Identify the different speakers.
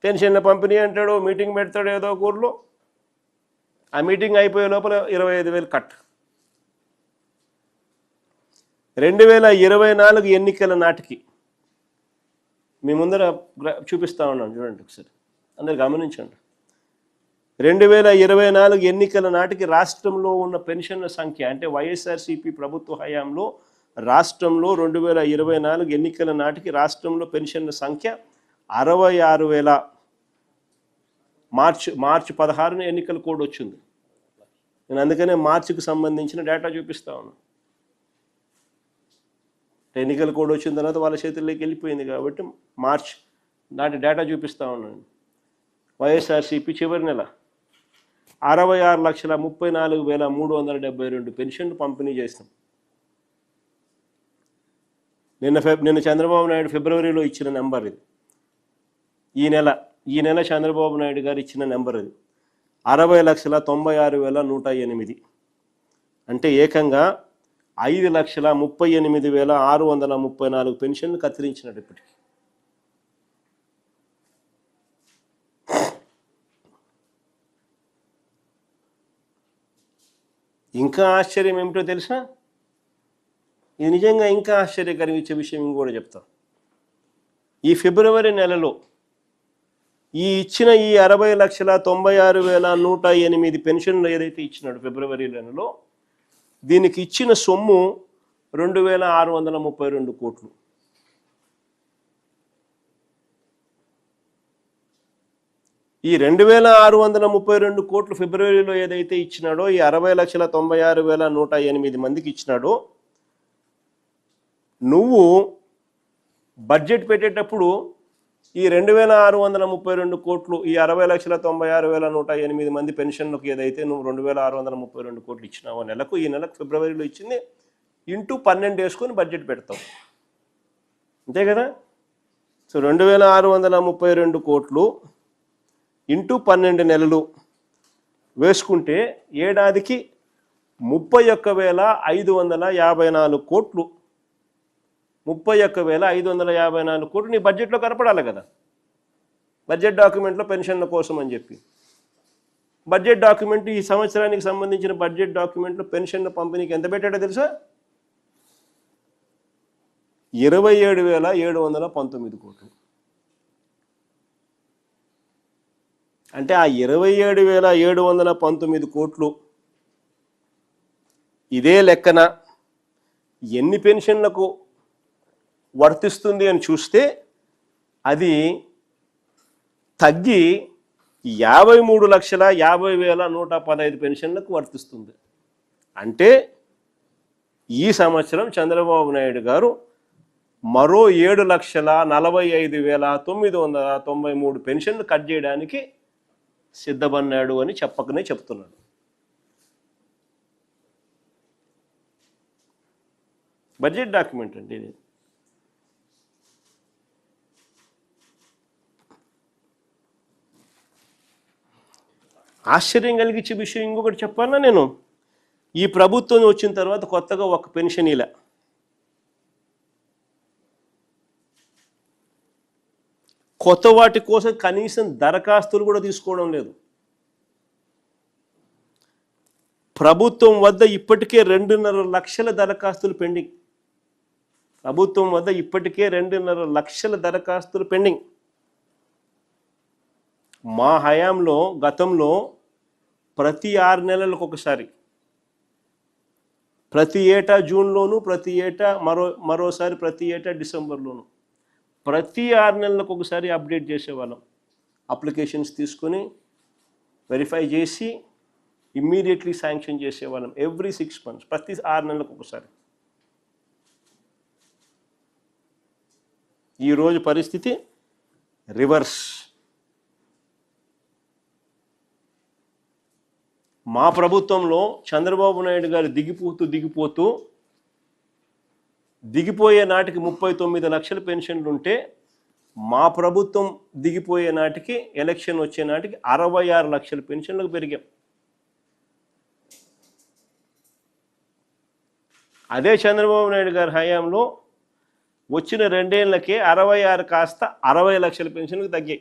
Speaker 1: పెన్షన్ల పంపిణీ అంటాడు, మీటింగ్ పెడతాడు ఏదో ఒక ఊర్లో. ఆ మీటింగ్ అయిపోయే లోపల 25,000 కట్. 2024 ఎన్నికల నాటికి మీ ముందర చూపిస్తా ఉన్నాను, చూడండి ఒకసారి, అందరు గమనించండి. 2024 ఎన్నికల నాటికి రాష్ట్రంలో ఉన్న పెన్షన్ల సంఖ్య, అంటే వైఎస్ఆర్సీపీ ప్రభుత్వ హయాంలో రాష్ట్రంలో 2024 ఎన్నికల నాటికి రాష్ట్రంలో పెన్షన్ల సంఖ్య 66,000. మార్చి 16న ఎన్నికల కోడ్ వచ్చింది. నేను అందుకనే మార్చికి సంబంధించిన డేటా చూపిస్తా ఉన్నాను. ఎన్నికల కోడ్ వచ్చిన తర్వాత వాళ్ళ చేతుల్లోకి వెళ్ళిపోయింది కాబట్టి మార్చ్ నాటి డేటా చూపిస్తా ఉన్నాను. వైఎస్ఆర్సీపీ చివరి నెల 66,34,372 పెన్షన్లు పంపిణీ చేసినాం. నిన్న చంద్రబాబు నాయుడు ఫిబ్రవరిలో ఇచ్చిన నెంబర్ ఇది. ఈ నెల చంద్రబాబు నాయుడు గారు ఇచ్చిన నెంబర్ ఇది 60,96,108. అంటే ఏకంగా 5,38,634 పెన్షన్లు కత్తిరించినట్టు ఇప్పటికి. ఇంకా ఆశ్చర్యం ఏమిటో తెలుసా? ఇది నిజంగా ఇంకా ఆశ్చర్యకరించే విషయం ఇంకోటి చెప్తాం. ఈ ఫిబ్రవరి నెలలో ఇచ్చిన ఈ 60,96,108 పెన్షన్లు ఏదైతే ఇచ్చినాడు ఫిబ్రవరి నెలలో, దీనికి ఇచ్చిన సొమ్ము 2,632 కోట్లు. ఈ 2,632 కోట్లు ఫిబ్రవరిలో ఏదైతే ఇచ్చినాడో, ఈ 60,96,108 మందికి ఇచ్చినాడో, నువ్వు బడ్జెట్ పెట్టేటప్పుడు ఈ 2,632 కోట్లు, ఈ 60,96,108 మంది పెన్షన్లకు ఏదైతే నువ్వు 2,632 కోట్లు ఇచ్చినావో నెలకు, ఈ నెలకు ఫిబ్రవరిలో ఇచ్చింది ఇంటూ 12 వేసుకొని బడ్జెట్ పెడతావు, అంతే కదా? సో 2,632 కోట్లు ఇంటూ 12 నెలలు వేసుకుంటే ఏడాదికి 31,554 కోట్లు. 31,554 కోట్లు నీ బడ్జెట్లో కనపడాలి కదా, బడ్జెట్ డాక్యుమెంట్లో పెన్షన్ల కోసం అని చెప్పి. బడ్జెట్ డాక్యుమెంట్, ఈ సంవత్సరానికి సంబంధించిన బడ్జెట్ డాక్యుమెంట్లో పెన్షన్ల పంపిణీకి ఎంత పెట్టాడో తెలుసా? 27,719 కోట్లు. అంటే ఆ 27,719 కోట్లు ఇదే లెక్కన ఎన్ని పెన్షన్లకు వర్తిస్తుంది అని చూస్తే అది తగ్గి 53,50,115 పెన్షన్లకు వర్తిస్తుంది. అంటే ఈ సంవత్సరం చంద్రబాబు నాయుడు గారు మరో 7,45,993 పెన్షన్లు కట్ చేయడానికి సిద్ధపడినాడు అని చెప్పకనే చెప్తున్నాడు. బడ్జెట్ డాక్యుమెంట్ అండి ఇది. ఆశ్చర్యం కలిగించే విషయం ఇంకొకటి చెప్పాలా నేను. ఈ ప్రభుత్వం వచ్చిన తర్వాత కొత్తగా ఒక పెన్షన్ ఇలా కొత్త వాటి కోసం కనీసం దరఖాస్తులు కూడా తీసుకోవడం లేదు. ప్రభుత్వం వద్ద ఇప్పటికే 2.5 లక్షల దరఖాస్తులు పెండింగ్. ప్రభుత్వం వద్ద ఇప్పటికే 2.5 లక్షల దరఖాస్తులు పెండింగ్. మా హయాంలో గతంలో ప్రతి 6 నెలలకు ఒకసారి, ప్రతి ఏటా జూన్లోను, ప్రతి ఏటా మరోసారి ప్రతి ఏటా డిసెంబర్లోను, ప్రతి 6 నెలలకు ఒకసారి అప్డేట్ చేసేవాళ్ళం. అప్లికేషన్స్ తీసుకొని వెరిఫై చేసి ఇమ్మీడియట్లీ శాంక్షన్ చేసేవాళ్ళం. ఎవ్రీ 6 months, ప్రతి 6 నెలలకు ఒకసారి. ఈరోజు పరిస్థితి రివర్స్. మా ప్రభుత్వంలో చంద్రబాబు నాయుడు గారు దిగిపోయే నాటికి 39 లక్షల పెన్షన్లు ఉంటే, మా ప్రభుత్వం దిగిపోయే నాటికి, ఎలక్షన్ వచ్చే నాటికి 66 లక్షల పెన్షన్లకు పెరిగాం. అదే చంద్రబాబు నాయుడు గారి హయాంలో వచ్చిన 2 ఏళ్లకే 66 కాస్త 60 లక్షల పెన్షన్లకు తగ్గాయి.